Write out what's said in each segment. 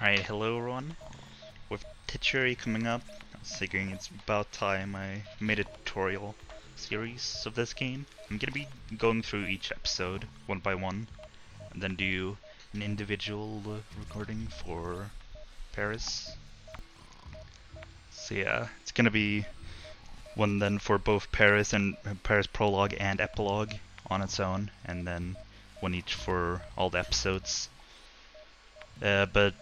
Alright, hello everyone. With Titchery coming up, I was figuring it's about time I made a tutorial series of this game. I'm gonna be going through each episode one by one, and then do an individual recording for Paris. So yeah, it's gonna be one then for both Paris and Paris Prologue and Epilogue on its own, and then one each for all the episodes. But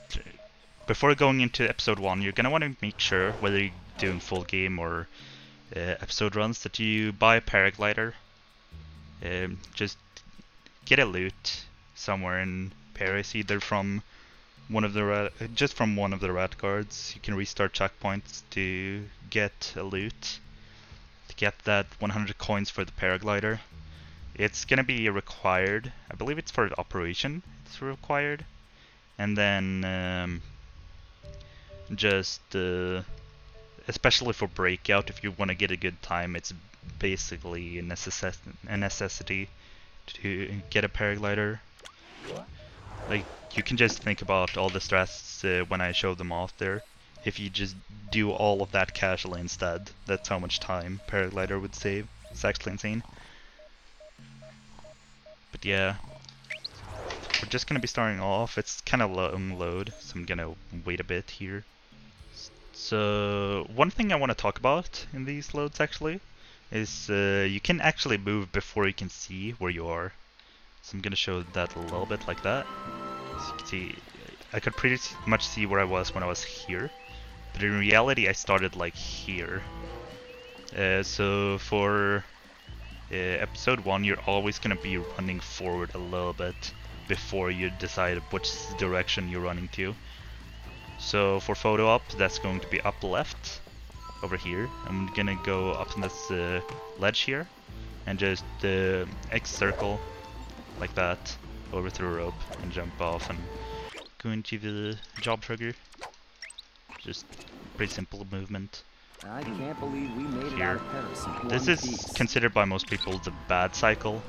before going into episode 1, you're gonna want to make sure, whether you're doing full game or episode runs, that you buy a paraglider. Just get a loot somewhere in Paris, either from one of the just from one of the rat guards. You can restart checkpoints to get a loot. To get that 100 coins for the paraglider, it's gonna be required. I believe it's for the operation. It's required, and then just especially for breakout, if you want to get a good time, it's basically a necessity to get a paraglider. Like, you can just think about all the strats when I show them off there. If you just do all of that casually instead, that's how much time paraglider would save. It's actually insane. But yeah, we're just gonna be starting off. It's kind of long load, so I'm gonna wait a bit here. So one thing I want to talk about in these loads actually is you can actually move before you can see where you are. So I'm gonna show that a little bit like that. So you can see, I could pretty much see where I was when I was here, but in reality I started like here. So for episode 1, you're always gonna be running forward a little bit before you decide which direction you're running to. So for photo op, that's going to be up left, over here. I'm gonna go up on this ledge here, and just X circle, like that, over through a rope, and jump off and go into the job trigger. Just pretty simple movement. I can't believe we made it Here. out of Paris in one This is piece. considered by most people the bad cycle,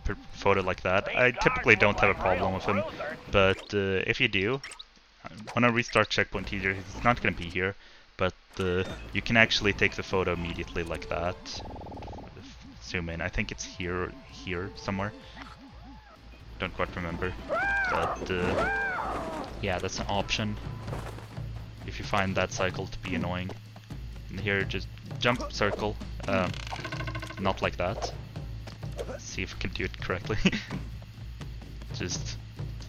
to photo like that. I typically don't have a problem with them, but if you do, when I restart checkpoint here, it's not going to be here, but you can actually take the photo immediately like that. Zoom in, I think it's here somewhere. Don't quite remember, but yeah, that's an option if you find that cycle to be annoying. And here, just jump, circle, not like that. Let's see if I can do it correctly. Just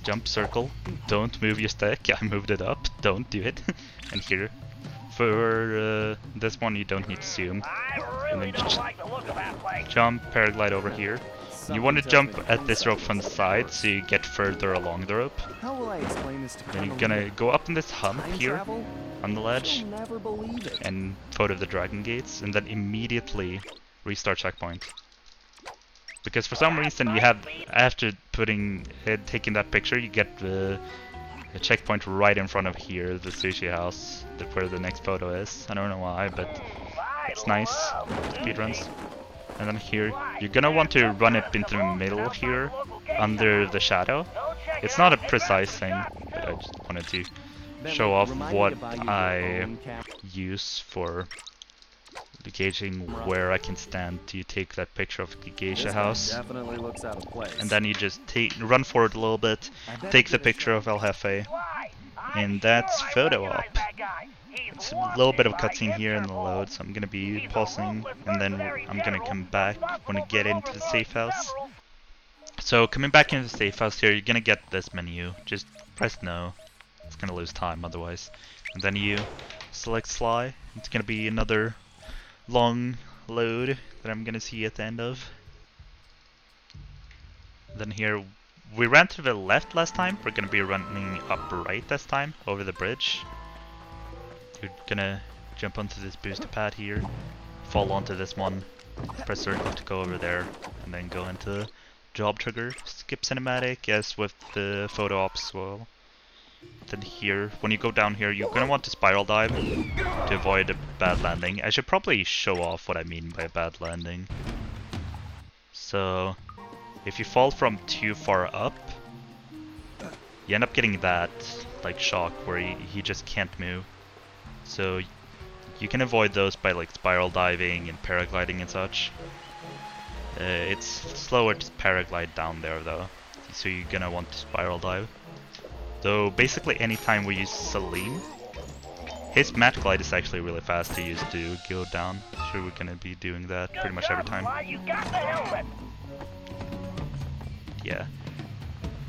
jump, circle, don't move your stick. I moved it up, don't do it. And here, for this one you don't need to zoom. And then just jump, paraglide over here. You want to jump at this rope from the side so you get further along the rope. How will I explain this to Then you're gonna go up on this hump here on the ledge You'll never believe it. and photo the dragon gates, and then immediately restart checkpoint. Because for some reason you have, after taking that picture, you get the checkpoint right in front of here, the sushi house, where the next photo is. I don't know why, but it's nice. Speedruns. And then here, you're gonna want to run it into the middle here, under the shadow. It's not a precise thing, but I just wanted to show off what I use for gauging where I can stand to take that picture of the geisha house. Definitely looks out of place. And then you just run forward a little bit, take the picture of El Jefe, and that's photo op. It's a little bit of cutscene here in the load, so I'm gonna be pausing, and then I'm gonna come back when I get into the safe house. So coming back into the safe house here, you're gonna get this menu. Just press no. It's gonna lose time otherwise. And then you select Sly. It's gonna be another long load that I'm gonna see at the end of. Then here, we ran to the left last time. We're gonna be running up right this time, over the bridge. You're gonna jump onto this booster pad here, fall onto this one, press circle to go over there, and then go into job trigger, skip cinematic, as with the photo ops as well. Then here, when you go down here, you're gonna want to spiral dive to avoid a bad landing. I should probably show off what I mean by a bad landing. So, if you fall from too far up, you end up getting that like shock where he just can't move. So you can avoid those by like spiral diving and paragliding and such. It's slower to paraglide down there though, so you're gonna want to spiral dive. So basically anytime we use Salim, his mat glide is actually really fast to use to go down. So we're gonna be doing that pretty much every time. Yeah.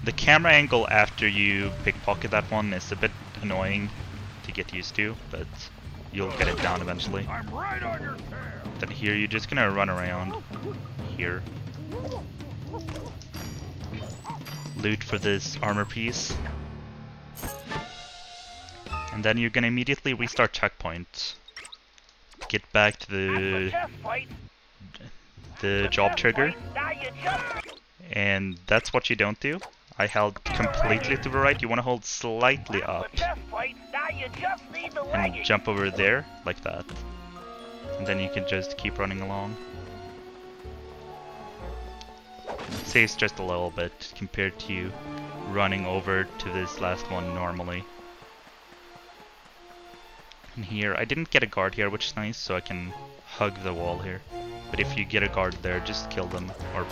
The camera angle after you pickpocket that one is a bit annoying to get used to, but you'll get it down eventually. I'm right on your tail. Then here you're just gonna run around here. Loot for this armor piece. And then you're gonna immediately restart checkpoint. Get back to the job trigger. And that's what you don't do. I held completely to the right. You want to hold slightly up and jump over there like that. And then you can just keep running along. It saves just a little bit compared to you running over to this last one normally. And here, I didn't get a guard here, which is nice, so I can hug the wall here. But if you get a guard there, just kill them, or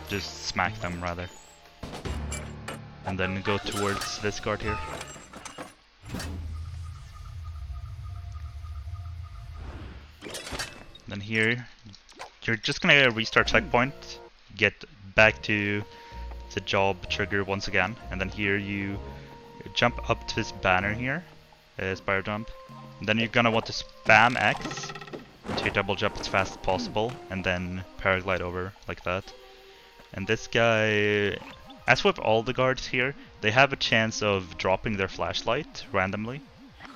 just smack them rather. And then go towards this guard here. Then here, you're just gonna restart checkpoint, get back to the job trigger once again, and then here you jump up to this banner here, spiral jump. And then you're gonna want to spam X to double jump as fast as possible, and then paraglide over like that. And this guy, as with all the guards here, they have a chance of dropping their flashlight randomly.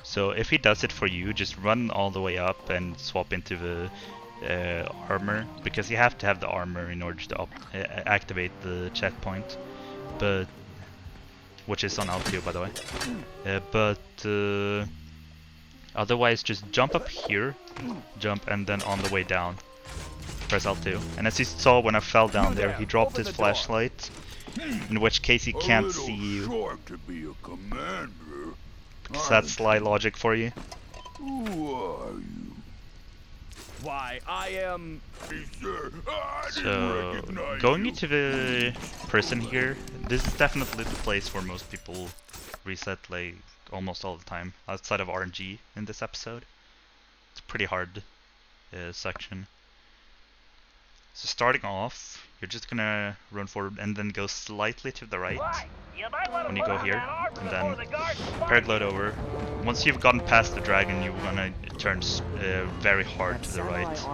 So if he does it for you, just run all the way up and swap into the armor, because you have to have the armor in order to activate the checkpoint, but which is on L2 by the way. Otherwise just jump up here, jump, and then on the way down press L2. And as you saw when I fell down there, he dropped his flashlight, in which case he can't see you. Because that's sly logic for you. Who are you? Why, I am... So, going into the prison here, this is definitely the place where most people reset like almost all the time, outside of RNG in this episode. It's a pretty hard section. So starting off, you're just gonna run forward and then go slightly to the right when you go here, and then paraglide over. Once you've gotten past the dragon, you're gonna turn very hard to the right.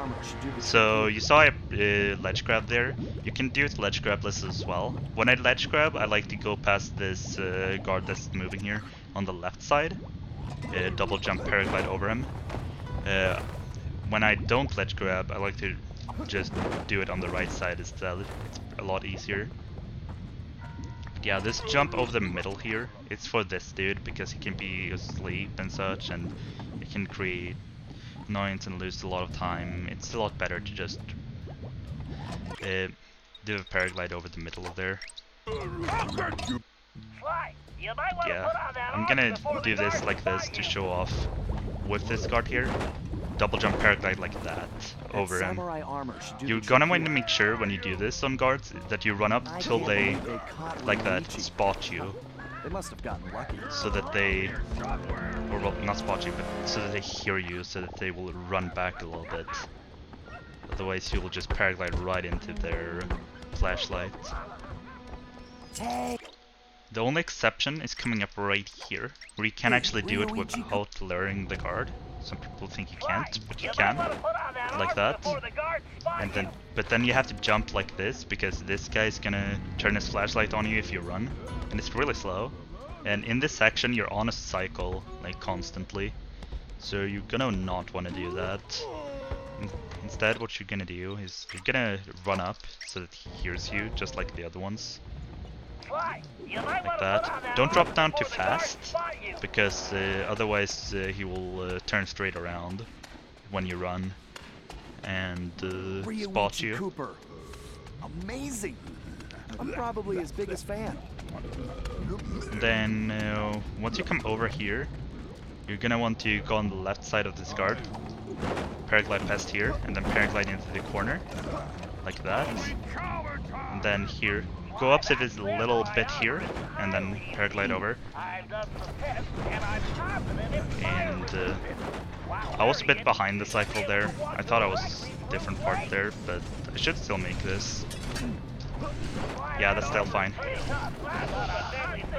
So you saw a ledge grab there. You can do it ledge grabless as well. When I ledge grab, I like to go past this guard that's moving here on the left side. Double jump paraglide over him. When I don't ledge grab, I like to just do it on the right side instead. It's a lot easier. But yeah, this jump over the middle here, it's for this dude because he can be asleep and such, and it can create annoyance and lose a lot of time. It's a lot better to just do a paraglide over the middle there. Yeah, I'm gonna do this like this to show off with this guard here. Double jump paraglide like that over him. You're gonna want to make sure when you do this on guards that you run up till they, like that, spot you. They must have gotten lucky. So that they, or well, not spot you, but so that they hear you, so that they will run back a little bit. Otherwise you will just paraglide right into their flashlight. The only exception is coming up right here, where you can actually do it without luring the guard. Some people think you can't, but you can, like that. And then, but then you have to jump like this, because this guy's gonna turn his flashlight on you if you run, and it's really slow. And in this section, you're on a cycle, like constantly, so you're gonna not want to do that. Instead, what you're gonna do is you're gonna run up so that he hears you, just like the other ones. Like that. Don't drop down too fast, because otherwise he will turn straight around when you run and spot you. Cooper. Amazing. I'm probably his biggest fan. Then once you come over here, you're gonna want to go on the left side of this guard, paraglide past here, and then paraglide into the corner, like that. And then here, go up so there's a little bit here, and then paraglide over. And I was a bit behind the cycle there. I thought I was a different part there, but I should still make this. Yeah, that's still fine.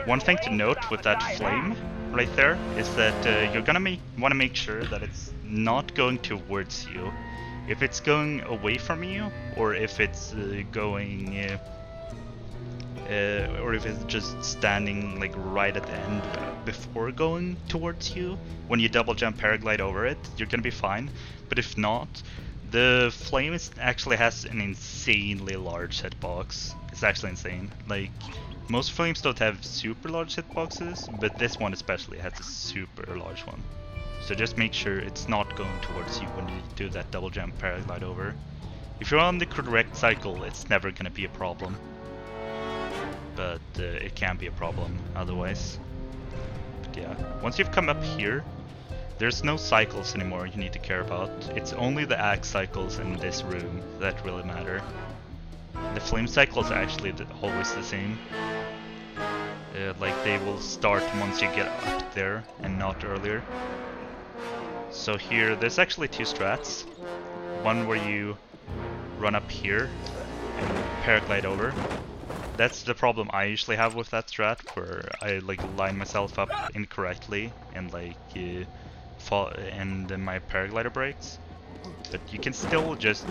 One thing to note with that flame right there is that you're gonna want to make sure that it's not going towards you. If it's going away from you, or if it's going, or if it's just standing like right at the end before going towards you, when you double jump paraglide over it, you're gonna be fine. But if not, the flame actually has an insanely large hitbox. It's actually insane. Like, most flames don't have super large hitboxes, but this one especially has a super large one. So just make sure it's not going towards you when you do that double jump paraglide over. If you're on the correct cycle, it's never gonna be a problem. But it can be a problem otherwise. But yeah, once you've come up here, there's no cycles anymore you need to care about. It's only the axe cycles in this room that really matter. The flame cycle is actually always the same. Like, they will start once you get up there and not earlier. So here, there's actually two strats. One where you run up here and paraglide over. That's the problem I usually have with that strat, where I like line myself up incorrectly and like fall, and then my paraglider breaks. But you can still just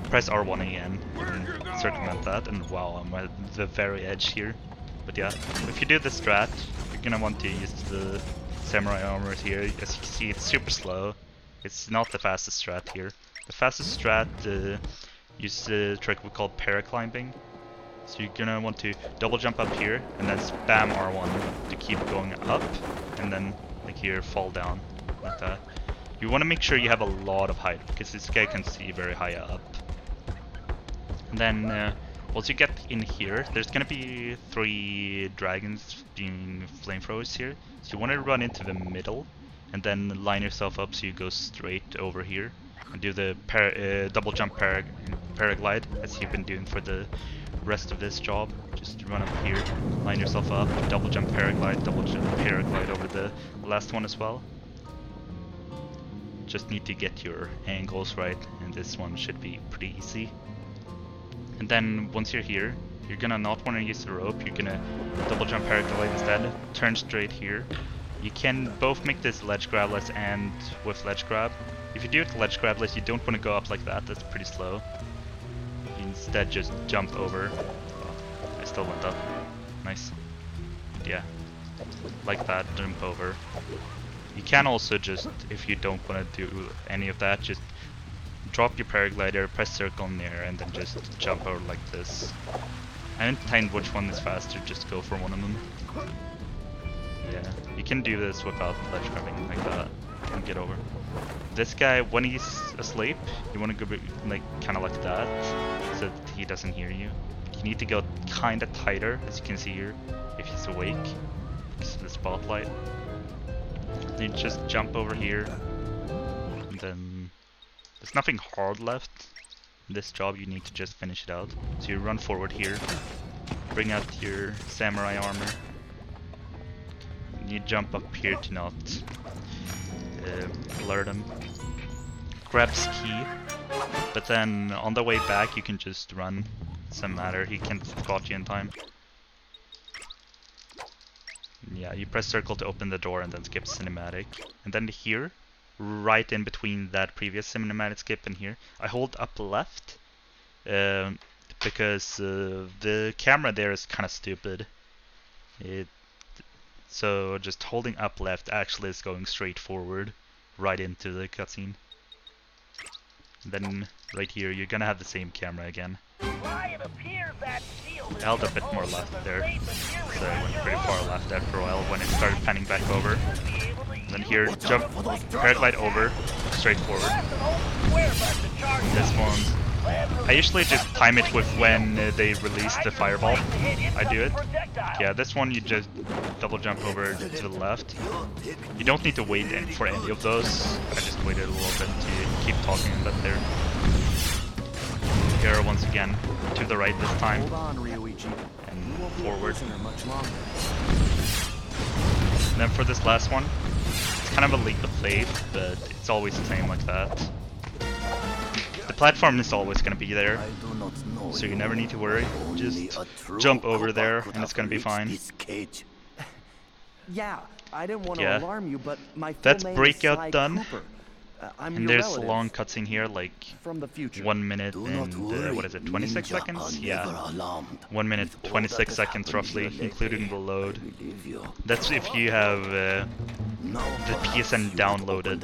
press R1 again and circumvent that, and wow, I'm at the very edge here. But yeah, if you do the strat, you're gonna want to use the samurai armor here. As you can see, it's super slow. It's not the fastest strat here. The fastest strat uses a trick we call paraclimbing. So you're gonna want to double jump up here and then spam R1 to keep going up, and then like here fall down like that. You want to make sure you have a lot of height, because this guy can see very high up. And then once you get in here, there's gonna be 3 dragons being flamethrowers here. So you want to run into the middle and then line yourself up so you go straight over here and do the double jump paraglide as you've been doing for the rest of this job. Just run up here, line yourself up, double jump paraglide over the last one as well. Just need to get your angles right, and this one should be pretty easy. And then once you're here, you're gonna not want to use the rope. You're gonna double jump paraglide instead, turn straight here. You can both make this ledge grabless and with ledge grab. If you do it ledge grabless, you don't want to go up like that, that's pretty slow. You instead just jump over. Oh, I still went up. Nice. Yeah, like that, jump over. You can also just, if you don't want to do any of that, just drop your paraglider, press circle in there, and then just jump over like this. I haven't timed which one is faster, just go for one of them. Yeah, you can do this without ledge grabbing like that and get over. This guy, when he's asleep, you want to go like kind of like that, so that he doesn't hear you. You need to go kind of tighter, as you can see here, if he's awake, because of the spotlight. Then you just jump over here, and then there's nothing hard left. In this job, you need to just finish it out. So you run forward here, bring out your samurai armor, and you jump up here to not alert him. Grabs key, but then on the way back you can just run. Doesn't matter, he can't spot you in time. Yeah, you press circle to open the door and then skip cinematic. And then here, right in between that previous cinematic skip and here, I hold up left because the camera there is kind of stupid. So just holding up left actually is going straight forward, right into the cutscene. Then right here, you're gonna have the same camera again. I held a bit more left there, so I went pretty far left after a while when it started panning back over. And then here, jump, paraglide over, straight forward. This one, I usually just time it with when they release the fireball. I do it. Yeah, this one you just double jump over to the left. You don't need to wait for any of those. I just waited a little bit to keep talking a bit there. Here once again, to the right this time. Hold on, Ryoichi. And forward. Much longer. And then for this last one, it's kind of a leap of faith, but it's always the same like that. The platform is always going to be there, so you never need to worry. Just jump over there and it's going to be fine. Yeah, I didn't want to Yeah. alarm you, but my full That's name breakout is Sly done. Cooper. I'm And your there's a relative long cutscene here, like from the future. 1 minute and what is it, 26 seconds? Yeah, 1 minute 26 seconds roughly, including the load. That's if you have the PSN downloaded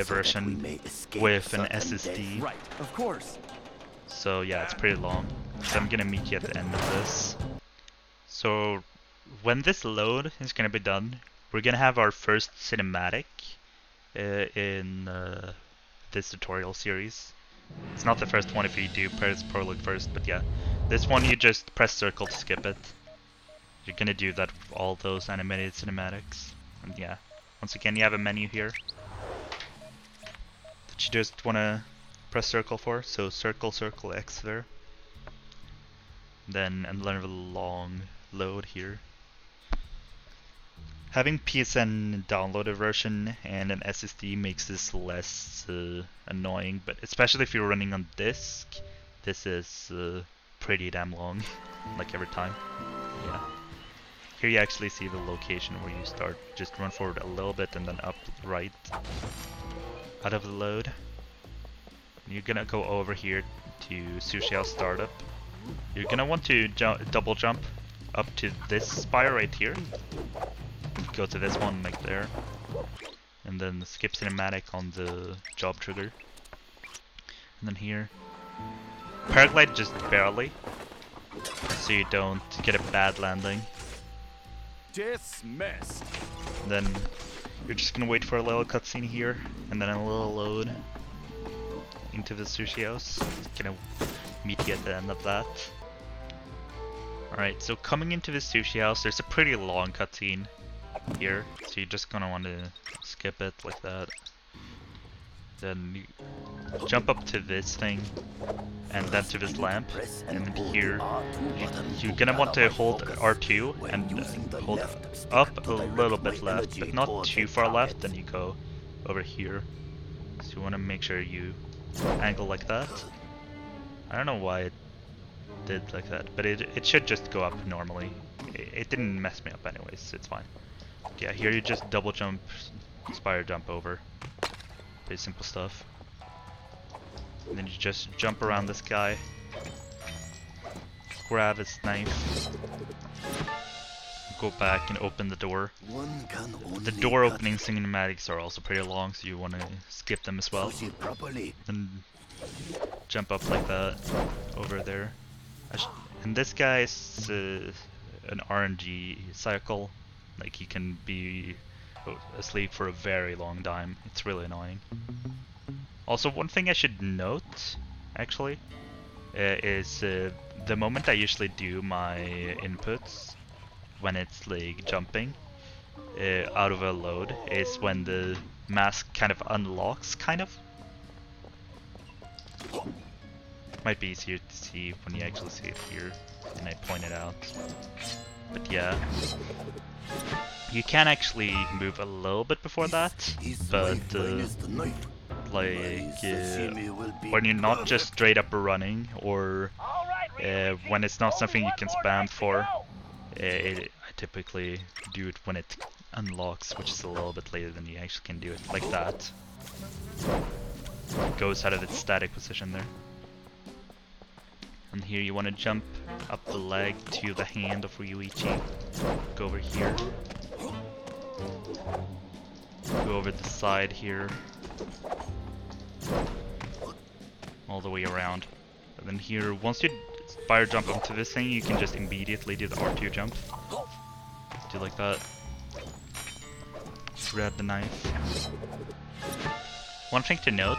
version with an SSD. Right, of course. So yeah, it's pretty long. So I'm gonna meet you at the end of this. So when this load is gonna be done, we're gonna have our first cinematic in this tutorial series. It's not the first one if you do press prologue first, but yeah. This one you just press circle to skip it. You're gonna do that with all those animated cinematics. And yeah, once again you have a menu here that you just wanna press circle for. So circle, circle, X there. Then another long load here. Having PSN downloaded version and an SSD makes this less annoying, but especially if you're running on disk, this is pretty damn long, like every time. Yeah. Here you actually see the location where you start. Just run forward a little bit and then up right out of the load. You're gonna go over here to Sushi House Startup. You're gonna want to double jump up to this spire right here. Go to this one like there, and then skip cinematic on the job trigger, and then here paraglide just barely, so you don't get a bad landing. Dismissed. And then you're just gonna wait for a little cutscene here, and then a little load into the sushi house. It's gonna meet you at the end of that. Alright, so coming into the sushi house, there's a pretty long cutscene here, so you're just gonna want to skip it like that. Then you jump up to this thing, and then to this lamp, and then here you're gonna want to hold R2 and hold up a little bit left, but not too far left. Then you go over here, so you want to make sure you angle like that. I don't know why it did like that, but it should just go up normally. It didn't mess me up anyways, so it's fine. Yeah, here you just double jump, spire jump over. Pretty simple stuff. And then you just jump around this guy, grab his knife, go back and open the door. The door opening cinematics are also pretty long, so you want to skip them as well. And jump up like that over there. And this guy is an RNG cycle. Like, he can be asleep for a very long time. It's really annoying. Also, one thing I should note, actually, is the moment I usually do my inputs when it's like jumping out of a load is when the mask kind of unlocks, kind of. Might be easier to see when you actually see it here, and I point it out. But yeah, you can actually move a little bit before that, but when you're not just straight up running, or when it's not something you can spam for, I typically do it when it unlocks, which is a little bit later than you actually can do it, like that. It goes out of its static position there. And here you want to jump up the leg to the hand of Ryuichi. Go over here. Go over the side here. All the way around. And then here, once you spire jump onto this thing, you can just immediately do the R2 jump. Do like that. Grab the knife. One thing to note,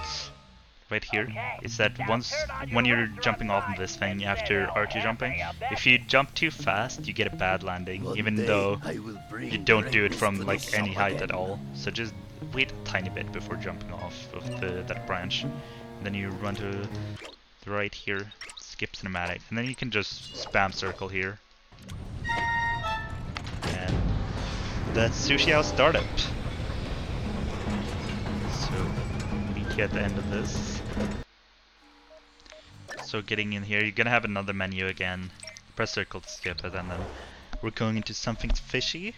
right here is that when you're jumping off of this thing after R2 jumping, if you jump too fast, you get a bad landing, even though you don't do it from like any height at all. So just wait a tiny bit before jumping off of that branch. And then you run to the right here, skip cinematic, and then you can just spam circle here. And that's Sushi House Startup. So meet you at the end of this. So getting in here, you're gonna have another menu again. Press circle to skip it, and then we're going into something fishy.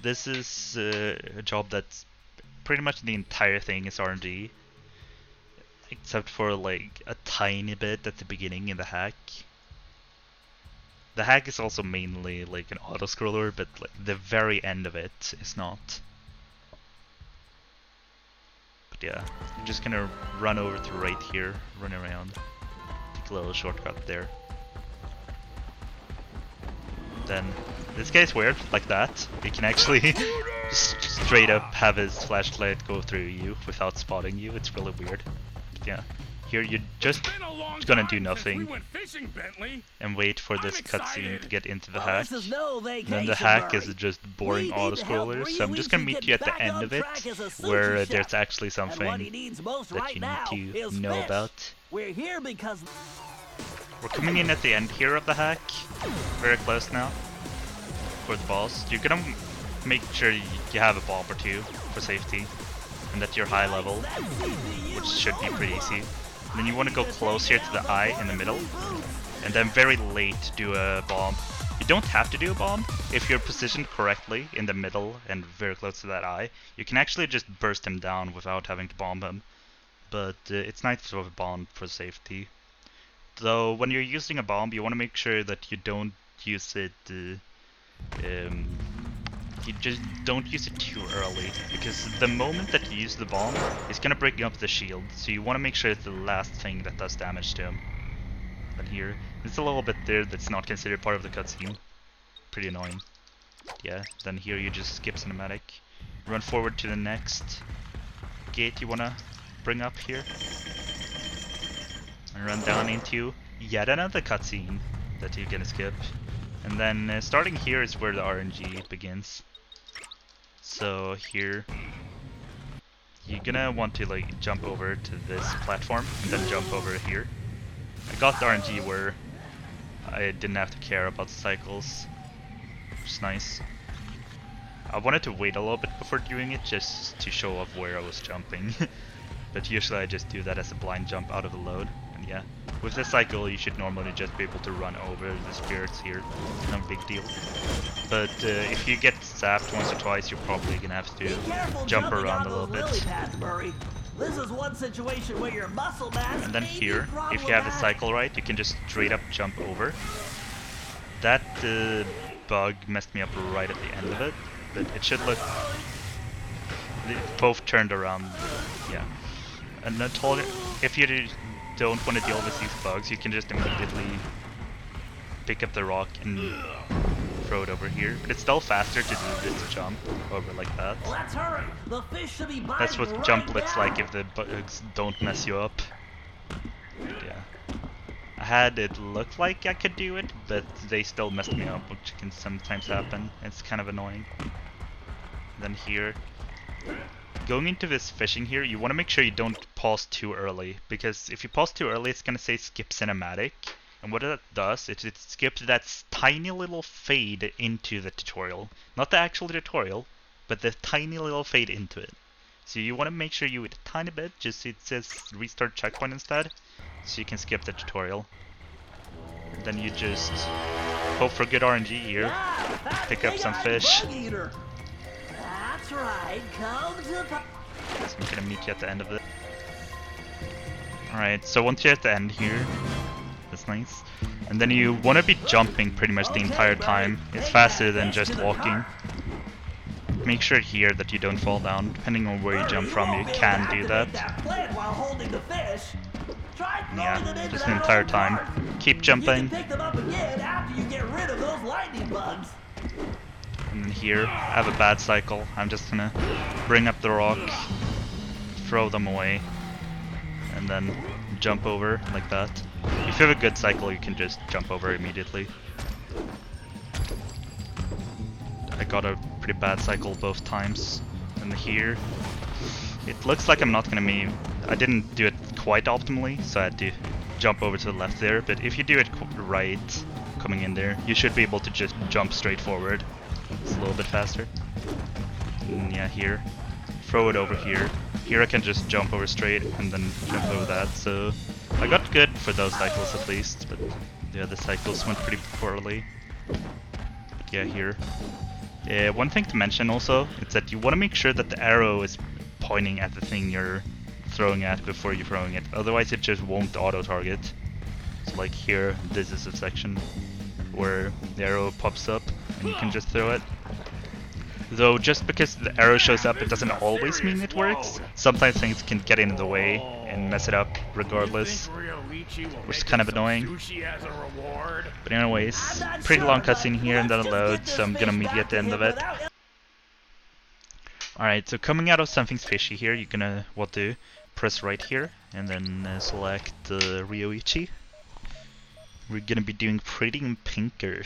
This is a job that's pretty much the entire thing is RNG, except for like a tiny bit at the beginning in the hack. The hack is also mainly like an auto-scroller, but like the very end of it is not. But yeah, I'm just gonna run over to right here, run around, take a little shortcut there. Then this guy's weird, like that. You can actually just straight up have his flashlight go through you without spotting you. It's really weird. But yeah, here you're just gonna do nothing and wait for this cutscene to get into the hack. And then the hack is just boring auto-scroller, so I'm just gonna meet you at the end of it, where there's actually something that you need to know about. We're here because We're coming in at the end here of the hack, very close now, for the boss. You're gonna make sure you have a bomb or two for safety, and that you're high level, which should be pretty easy. And then you want to go close here to the eye in the middle, and then very late do a bomb. You don't have to do a bomb. If you're positioned correctly in the middle and very close to that eye, you can actually just burst him down without having to bomb him. But it's nice to have a bomb for safety. Though when you're using a bomb, you want to make sure that you don't use it. You just don't use it too early, because the moment that you use the bomb, it's gonna break up the shield. So you want to make sure it's the last thing that does damage to him. But here, it's a little bit there that's not considered part of the cutscene. Pretty annoying. Yeah. Then here you just skip cinematic, run forward to the next gate you wanna bring up here. And run down into yet another cutscene that you're gonna skip. And then starting here is where the RNG begins. So here, you're gonna want to like jump over to this platform and then jump over here. I got the RNG where I didn't have to care about the cycles, which is nice. I wanted to wait a little bit before doing it just to show off where I was jumping. But usually I just do that as a blind jump out of the load. And yeah, with this cycle you should normally just be able to run over the spirits here. No big deal. But if you get zapped once or twice, you're probably gonna have to jump around a little bit. This is one situation where your muscle mass and then here, if you have the cycle right, you can just straight up jump over. That bug messed me up right at the end of it, but it should look... They both turned around, yeah. And then if you don't want to deal with these bugs, you can just immediately pick up the rock and throw it over here. But it's still faster to do this jump over like that. Let's hurry. The fish should be That's what right jump looks now. like if the bugs don't mess you up. Yeah. I had it look like I could do it, but they still messed me up, which can sometimes happen. It's kind of annoying. Then here, going into this fishing here, you want to make sure you don't pause too early, because if you pause too early, it's going to say skip cinematic, and what that does is it skips that tiny little fade into the tutorial. Not the actual tutorial, but the tiny little fade into it. So you want to make sure you wait a tiny bit, just so it says restart checkpoint instead, so you can skip the tutorial. Then you just hope for good RNG here, pick up some fish. That's right. Come to So I'm gonna meet you at the end of it. Alright, so once you're at the end here, that's nice. And then you want to be jumping pretty much the entire time. It's faster than just walking. Make sure here that you don't fall down. Depending on where you jump from, you can do that. Yeah, just the entire time. Keep jumping. And then here, I have a bad cycle. I'm just gonna bring up the rock, throw them away, and and then jump over like that. If you have a good cycle, you can just jump over immediately. I got a pretty bad cycle both times. And here, it looks like I'm not gonna be... I didn't do it quite optimally, so I had to jump over to the left there. But if you do it right, coming in there, you should be able to just jump straight forward. It's a little bit faster. And yeah, here. Throw it over here. Here I can just jump over straight and then jump over that. So I got good for those cycles at least, but the other cycles went pretty poorly. But yeah, here. One thing to mention also is that you want to make sure that the arrow is pointing at the thing you're throwing at before you're throwing it. Otherwise it just won't auto-target. So like here, this is a section where the arrow pops up and you can just throw it. Though just because the arrow shows up, it doesn't always mean it works. Sometimes things can get in the way and mess it up regardless, which is kind of annoying. But anyways, pretty long cutscene here and then a load, so I'm gonna meet you at the end of it. Alright, so coming out of something's fishy here, you're gonna want to press right here and then select Ryoichi. We're gonna be doing Pretty in Pinker.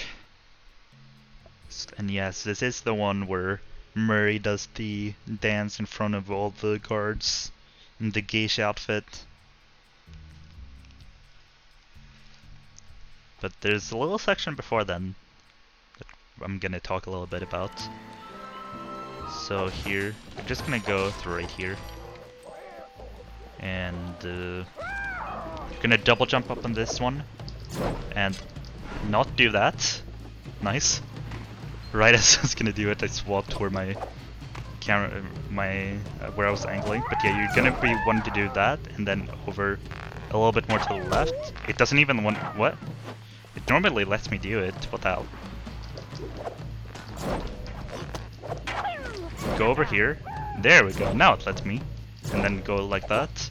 And yes, this is the one where Murray does the dance in front of all the guards in the geisha outfit. But there's a little section before then that I'm gonna talk a little bit about. So here, I'm just gonna go through right here. And you're gonna double jump up on this one and not do that. Nice. Right as I was gonna do it, I swapped where my camera, where I was angling. But yeah, you're gonna be wanting to do that, and then over a little bit more to the left. It doesn't even want what? It normally lets me do it. What the hell? Go over here. There we go. Now it lets me, and then go like that.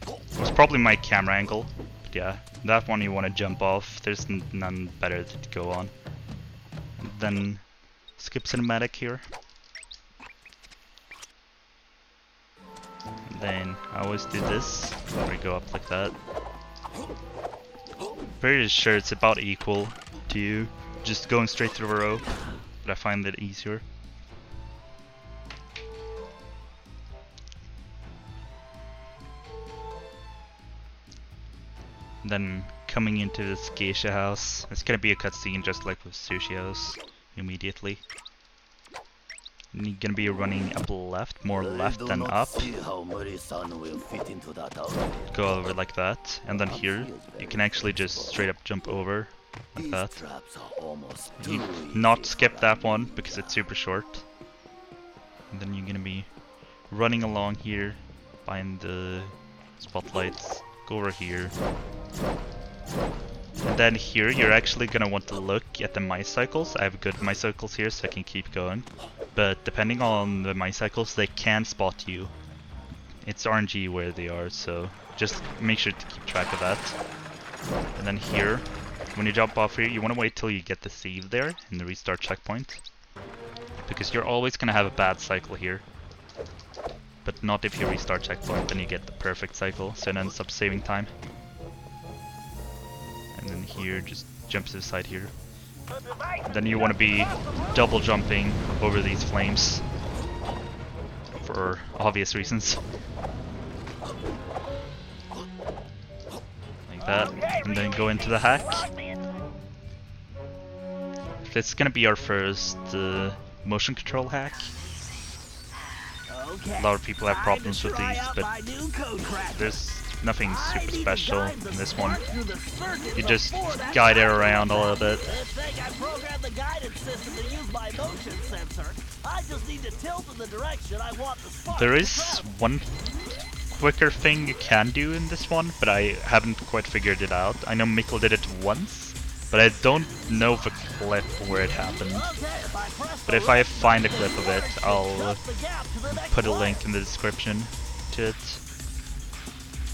It was probably my camera angle. But yeah, that one you want to jump off. There's none better to go on. Then skip cinematic here. Then I always do this, where we go up like that. Pretty sure it's about equal to you just going straight through a row, but I find it easier. Then coming into this geisha house, it's gonna be a cutscene just like with Sushi House immediately. And you're gonna be running up left, more left than up. Go over like that, and then here you can actually just straight up jump over like that. You not skip that one because it's super short. And then you're gonna be running along here, find the spotlights, go over here. And then here you're actually gonna want to look at the mice cycles. I have good mice cycles here so I can keep going. But depending on the mice cycles, they can spot you. It's RNG where they are, so just make sure to keep track of that. And then here, when you jump off here, you want to wait till you get the save there in the restart checkpoint. Because you're always gonna have a bad cycle here. But not if you restart checkpoint, then you get the perfect cycle, so it ends up saving time. And then here, just jump to the side here. And then you want to be double jumping over these flames for obvious reasons. Like that. And then go into the hack. This is gonna be our first motion control hack. A lot of people have problems with these, but there's nothing super special in this one. You just guide it around a little bit. There is one quicker thing you can do in this one, but I haven't quite figured it out. I know Mikkel did it once, but I don't know the clip where it happened. But if I find a clip of it, I'll put a link in the description to it.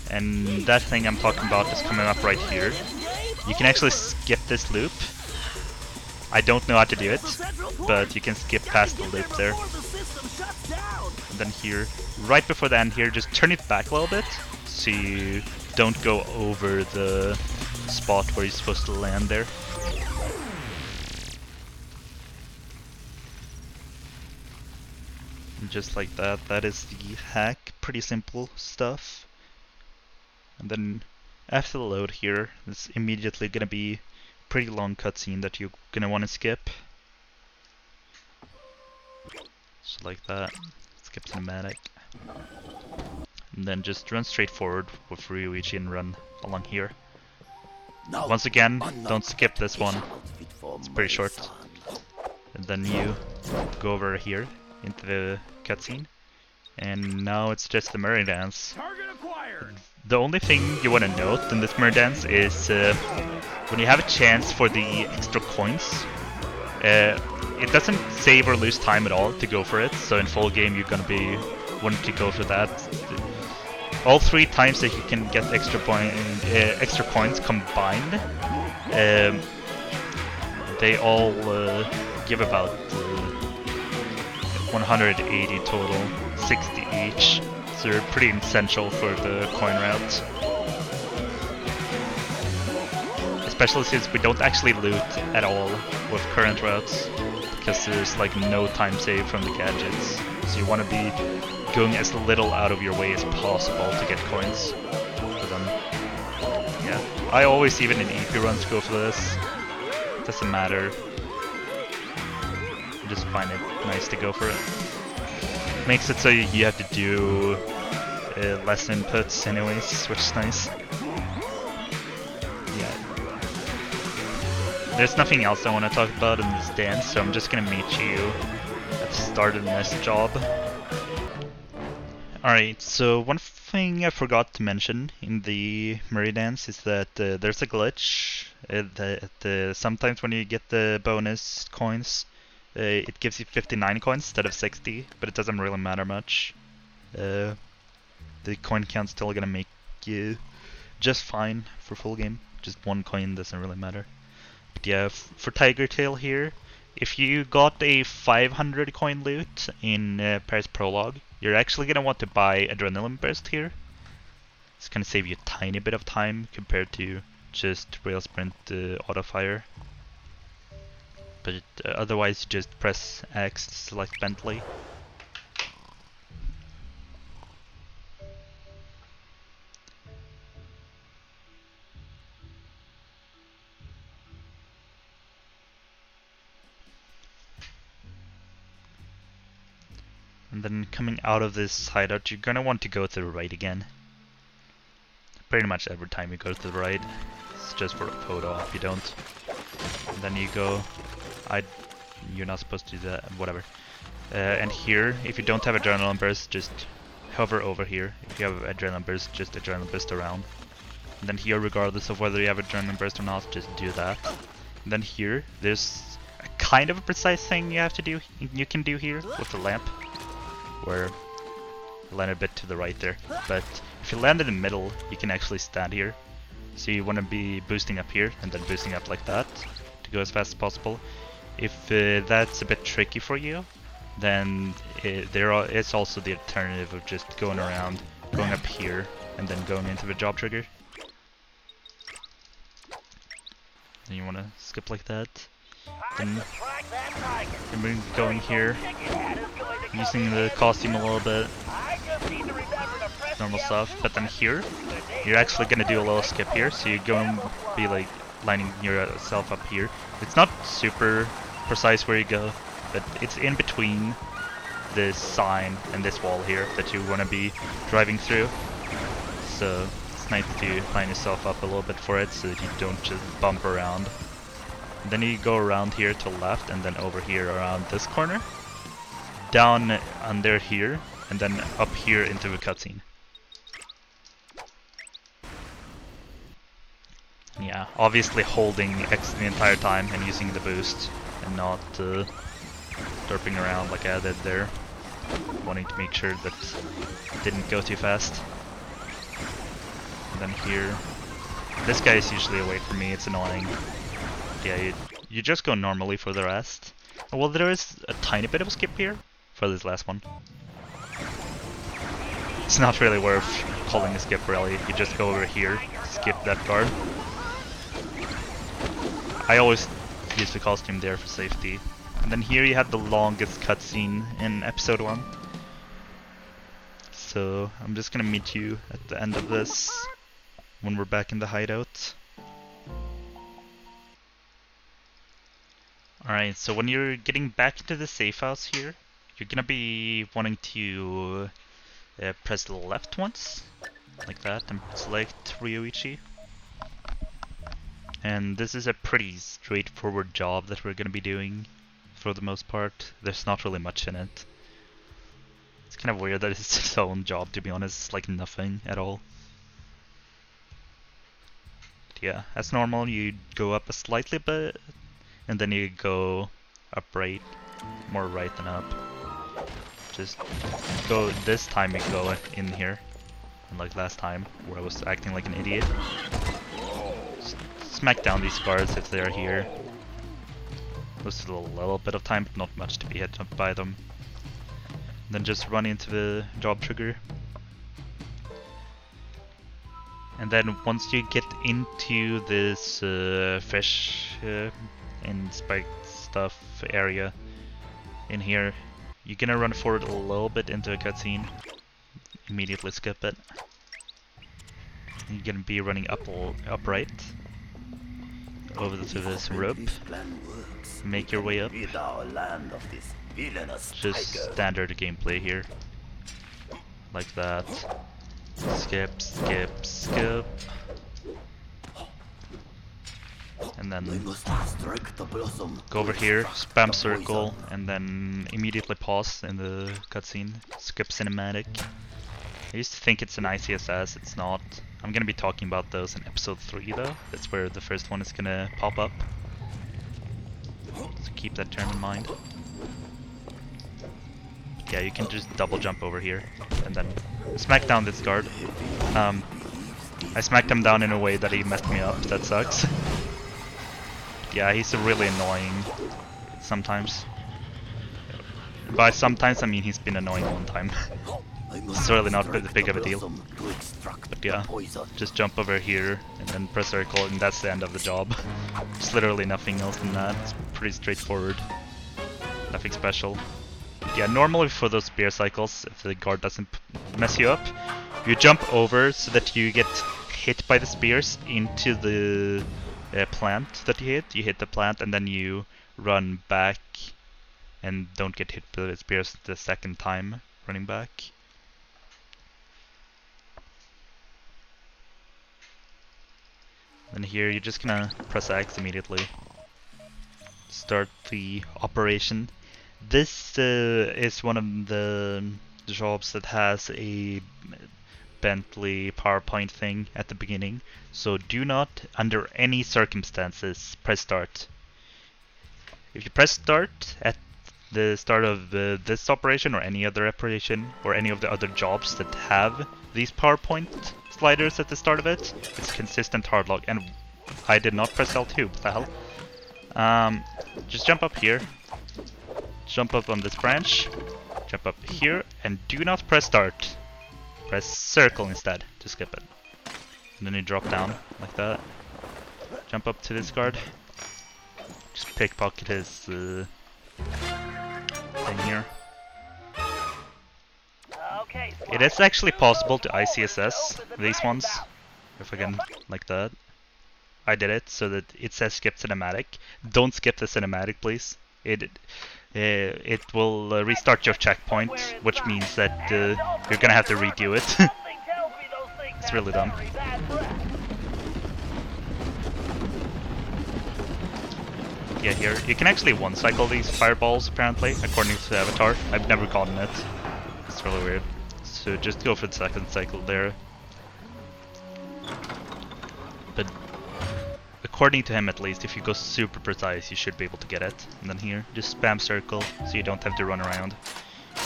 And that thing I'm talking about is coming up right here. You can actually skip this loop. I don't know how to do it, but you can skip past the loop there. And then here, right before the end here, just turn it back a little bit, so you don't go over the spot where you're supposed to land there. And just like that, that is the hack. Pretty simple stuff. And then after the load here, it's immediately gonna be a pretty long cutscene that you're gonna want to skip. So like that, skip cinematic. And then just run straight forward with Ryuichi and run along here. No, Once again, I'm not don't skip this one. outfit for It's pretty my short. son. And then you go over here into the cutscene. And now it's just the Murray dance. Target acquired. The only thing you want to note in this Murray dance is when you have a chance for the extra coins, it doesn't save or lose time at all to go for it. So in full game, you're gonna be wanting to go for that. All 3 times that you can get extra coins combined, they all give about 180 total, 60 each. So they're pretty essential for the coin route. Especially since we don't actually loot at all with current routes, because there's like no time save from the gadgets. So you want to be going as little out of your way as possible to get coins for them. Yeah, I always, even in EP runs, go for this. Doesn't matter. I just find it nice to go for it. Makes it so you have to do less inputs anyways, which is nice. Yeah. There's nothing else I want to talk about in this dance, so I'm just gonna meet you at the start of the next job. Alright, so one thing I forgot to mention in the Murray dance is that there's a glitch. Sometimes when you get the bonus coins, it gives you 59 coins instead of 60, but it doesn't really matter much. The coin count's still gonna make you just fine for full game. Just 1 coin doesn't really matter. But yeah, for Tiger Tail here, if you got a 500 coin loot in Paris Prologue, you're actually gonna want to buy Adrenaline Burst here. It's gonna save you a tiny bit of time compared to just Rail Sprint Auto Fire. But otherwise, just press X to select Bentley. And then coming out of this hideout, you're gonna want to go to the right again. Pretty much every time you go to the right. It's just for a photo op, you don't. And then you go... You're not supposed to do that, whatever. And here, if you don't have Adrenaline Burst, just hover over here. If you have Adrenaline Burst, just Adrenaline Burst around. And then here, regardless of whether you have Adrenaline Burst or not, just do that. And then here, there's a kind of a precise thing you can do here with the lamp. Where you land a bit to the right there. But if you land in the middle, you can actually stand here. So you want to be boosting up here, and then boosting up like that, to go as fast as possible. If that's a bit tricky for you, then it's also the alternative of just going around, going up here, and then going into the job trigger. Then you want to skip like that. Then you're going here, using the costume a little bit, normal stuff. But then here, you're actually going to do a little skip here, so you're going to be like lining yourself up here. It's not super precise where you go, but it's in between this sign and this wall here that you want to be driving through. So it's nice to line yourself up a little bit for it so that you don't just bump around. And then you go around here to the left, and then over here around this corner, down under here, and then up here into the cutscene. Yeah, obviously holding X the entire time and using the boost, and not derping around like I did there, wanting to make sure that it didn't go too fast. And then here, this guy is usually away from me, it's annoying. Yeah, you just go normally for the rest. Well, there is a tiny bit of a skip here for this last one. It's not really worth calling a skip really. You just go over here, skip that guard. I always use the costume there for safety. And then here you have the longest cutscene in episode 1. So I'm just gonna meet you at the end of this when we're back in the hideout. Alright, so when you're getting back into the safe house here, you're gonna be wanting to press the left once, like that, and select Ryoichi. And this is a pretty straightforward job that we're gonna be doing for the most part. There's not really much in it. It's kind of weird that it's its own job, to be honest. It's like nothing at all. But yeah, as normal, you go up a slightly bit, and then you go up right, more right than up. Just go, this time you go in here, unlike last time, where I was acting like an idiot. Smack down these guards if they're here. Just a little bit of time, but not much to be hit by them. Then just run into the job trigger. And then once you get into this fish and spiked stuff area in here, you're gonna run forward a little bit into a cutscene. Immediately skip it. You're gonna be running upright over to this rope. Make your way up. Just standard gameplay here. Like that. Skip, skip, skip. And then go over here, spam circle, and then immediately pause in the cutscene. Skip cinematic. I used to think it's an ICSS, it's not. I'm gonna be talking about those in episode 3 though. That's where the first one is gonna pop up. So keep that term in mind. Yeah, you can just double jump over here and then smack down this guard. I smacked him down in a way that he messed me up. That sucks. Yeah, he's really annoying sometimes. By sometimes I mean he's been annoying one time. It's really not big of a deal. But yeah, just jump over here and then press circle and that's the end of the job. There's literally nothing else than that. It's pretty straightforward. Nothing special. Yeah, normally for those spear cycles, if the guard doesn't mess you up, you jump over so that you get hit by the spears into the plant that you hit. You hit the plant and then you run back and don't get hit by the spears the second time running back. Then here you're just gonna press X immediately. Start the operation. This is one of the jobs that has a Bentley PowerPoint thing at the beginning, so do not, under any circumstances, press start. If you press start at the start of this operation or any other operation or any of the other jobs that have these PowerPoint sliders at the start of it, it's consistent hard log, and I did not press L2, what the hell? Just jump up here. Jump up on this branch, jump up here, and do not press start. Press circle instead to skip it. And then you drop down like that. Jump up to this guard. Just pickpocket his thing here. It is actually possible to ICSS these ones, if I can, like that. I did it so that it says skip cinematic. Don't skip the cinematic, please. It will restart your checkpoint, which means that you're gonna have to redo it. It's really dumb. Yeah, here you can actually one-cycle these fireballs apparently, according to the avatar. I've never gotten it. It's really weird. So just go for the second cycle there. But according to him at least, if you go super precise, you should be able to get it. And then here, just spam circle, so you don't have to run around.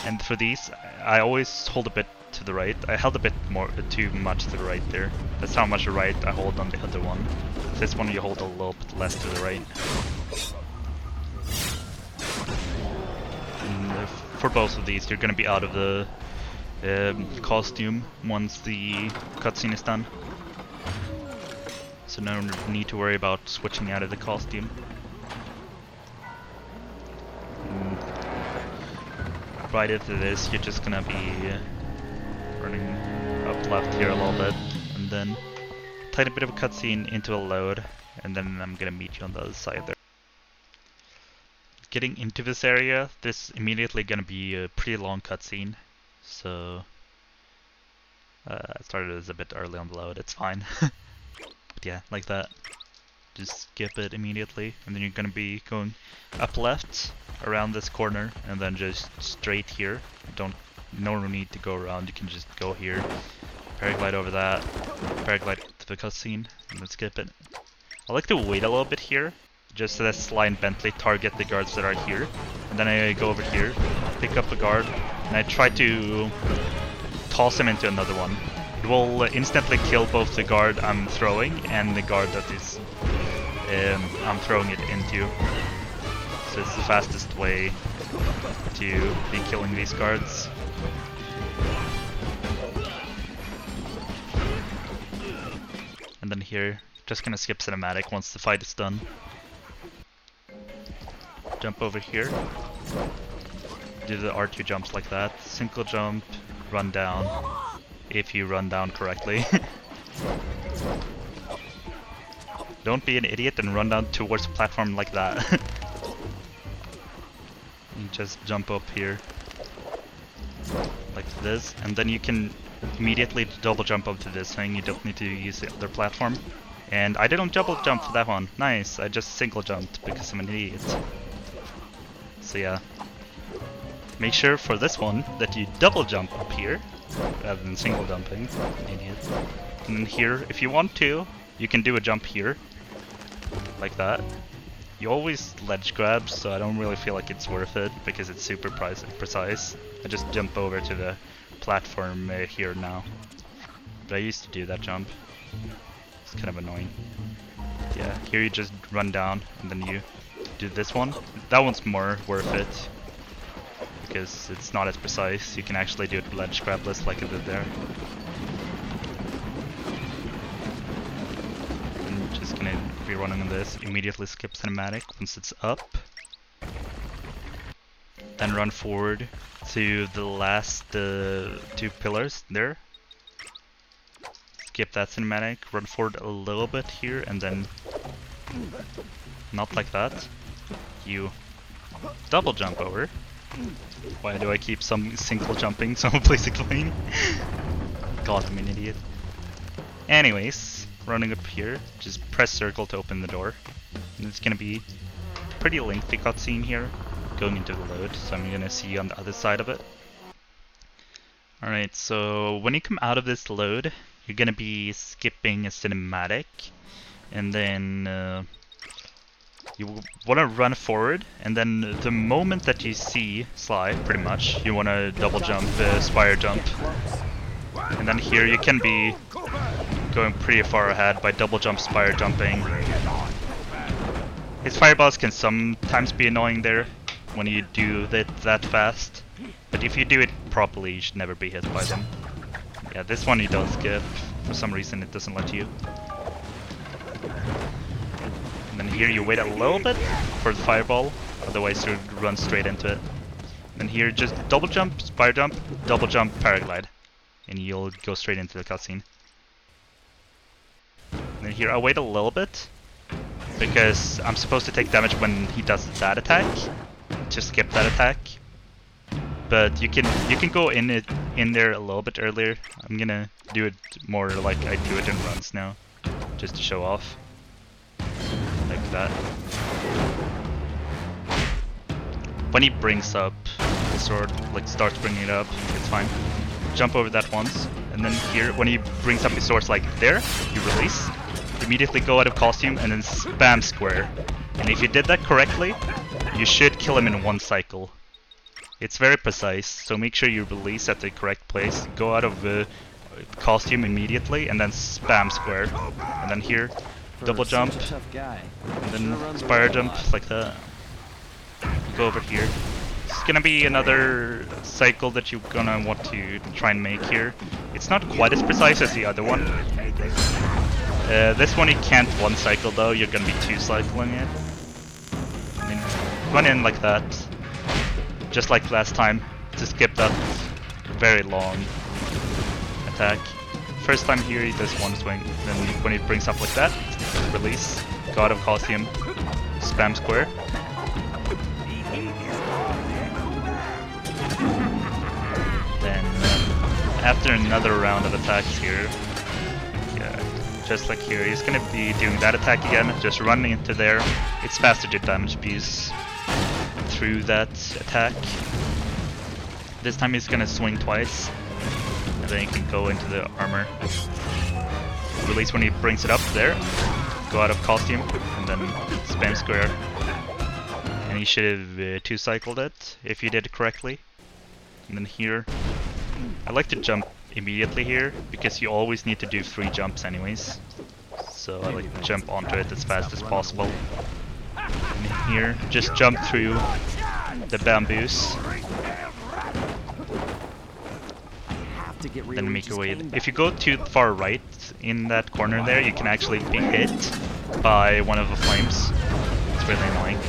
And for these, I always hold a bit to the right. I held a bit more, too much to the right there. That's how much right I hold on the other one. This one you hold a little bit less to the right. And for both of these, you're gonna be out of the costume once the cutscene is done. So no need to worry about switching out of the costume. Right after this, you're just gonna be running up left here a little bit, and then tiny bit of a cutscene into a load, and then I'm gonna meet you on the other side there. Getting into this area, there's immediately gonna be a pretty long cutscene, so I started this a bit early on the load, it's fine. But yeah, like that. Just skip it immediately, and then you're gonna be going up left around this corner, and then just straight here. No need to go around, you can just go here, paraglide over that, paraglide to the cutscene, and then skip it. I like to wait a little bit here, just so that Sly and Bentley target the guards that are here, and then I go over here, pick up a guard, and I try to toss him into another one. It will instantly kill both the guard I'm throwing and the guard that is I'm throwing it into. So it's the fastest way to be killing these guards. And then here, just gonna skip cinematic once the fight is done. Jump over here. Do the R2 jumps like that. Single jump, run down. If you run down correctly. Don't be an idiot and run down towards the platform like that. You just jump up here. Like this, and then you can immediately double jump up to this thing. You don't need to use the other platform. And I didn't double jump for that one. Nice, I just single jumped because I'm an idiot. So yeah. Make sure for this one that you double jump up here rather than single jumping. Idiot. And then here, if you want to, you can do a jump here. Like that. You always ledge grab, so I don't really feel like it's worth it because it's super precise. I just jump over to the platform here now. But I used to do that jump. It's kind of annoying. Yeah, here you just run down and then you do this one. That one's more worth it because it's not as precise. You can actually do it ledge grabless like I did there. I'm just gonna be running on this. Immediately skip cinematic once it's up. Then run forward to the last two pillars there. Skip that cinematic, run forward a little bit here, and then not like that. You double jump over. Why do I keep some single jumping? Someone please explain. God, I'm an idiot. Anyways, running up here, just press circle to open the door. And it's gonna be a pretty lengthy cutscene here, going into the load, so I'm gonna see you on the other side of it. Alright, so when you come out of this load, you're gonna be skipping a cinematic, and then you want to run forward, and then the moment that you see Sly, pretty much, you want to double jump, spire jump. And then here you can be going pretty far ahead by double jump, spire jumping. His fireballs can sometimes be annoying there when you do that fast, but if you do it properly, you should never be hit by them. Yeah, this one you don't skip. For some reason it doesn't let you. And then here you wait a little bit for the fireball, otherwise you run straight into it. And here just double jump, spire jump, double jump, paraglide. And you'll go straight into the cutscene. And then here I wait a little bit, because I'm supposed to take damage when he does that attack, to skip that attack. But you can go in there a little bit earlier. I'm gonna do it more like I do it in runs now, just to show off. Like that. When he brings up the sword, like starts bringing it up, it's fine. Jump over that once, and then here, when he brings up his sword like there, you release. Immediately go out of costume and then spam square. And if you did that correctly, you should kill him in one cycle. It's very precise, so make sure you release at the correct place. Go out of the costume immediately and then spam square. And then here, double jump, and then spire jump like that. Go over here, There's gonna be another cycle that you're gonna want to try and make here. It's not quite as precise as the other one. This one you can't one cycle though, you're gonna be two cycling it. I mean, run in like that, just like last time, to skip that very long attack. First time here he does one swing, then when he brings up like that, release, God of Costume, spam square. Then after another round of attacks here, yeah, just like here, he's gonna be doing that attack again, just running into there. It's faster to damage abuse through that attack. This time he's gonna swing twice, and then you can go into the armor. Release when he brings it up there, go out of costume, and then spam square. And he should have two-cycled it, if you did it correctly. And then here, I like to jump immediately here, because you always need to do 3 jumps anyways. So I like to jump onto it as fast as possible. And here, just jump through the bamboos. Then make your way. If you go too far right in that corner there, you can actually be hit by one of the flames. It's really annoying.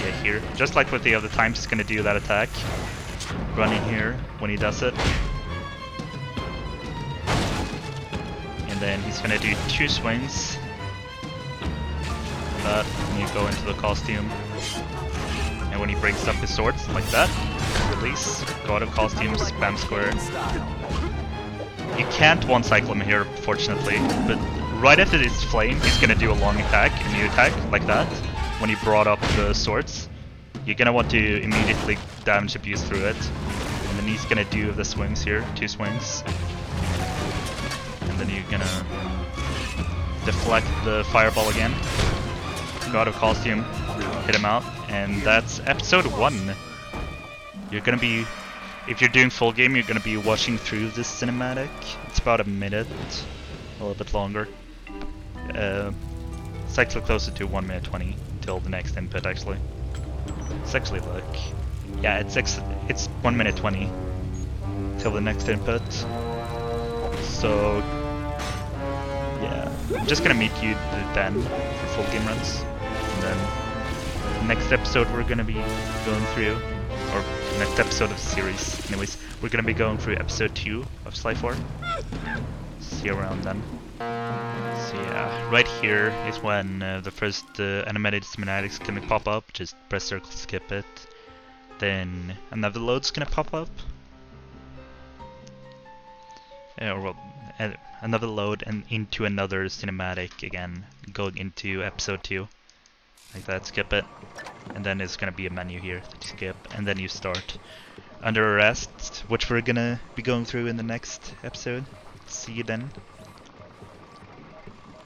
Yeah, here, just like with the other times, he's gonna do that attack. Running here when he does it. And then he's gonna do 2 swings. That, and you go into the costume. And when he brings up his swords, like that, release, go out of costume, spam square. You can't one cycle him here, fortunately, but right after this flame, he's gonna do a long attack, a new attack, like that, when he brought up the swords. You're gonna want to immediately damage abuse through it. And then he's gonna do the swings here, 2 swings. And then you're gonna deflect the fireball again. Go out of costume, hit him out, and that's episode 1. You're gonna be, if you're doing full game, you're gonna be watching through this cinematic. It's about a minute, a little bit longer. It's actually closer to 1 minute 20 till the next input actually. It's actually like, yeah, it's 1 minute 20 till the next input. So yeah, I'm just gonna meet you then for full game runs, and then next episode we're gonna be going through, or next episode of the series anyways, we're gonna be going through episode 2 of Sly 4. See you around then. So yeah, right here is when the first animated cinematics gonna pop up. Just press circle, skip it. Then another load's gonna pop up. Well, another load and into another cinematic again, going into episode 2. Like that, skip it. And then it's gonna be a menu here that you skip, and then you start Under Arrest, which we're gonna be going through in the next episode. See you then.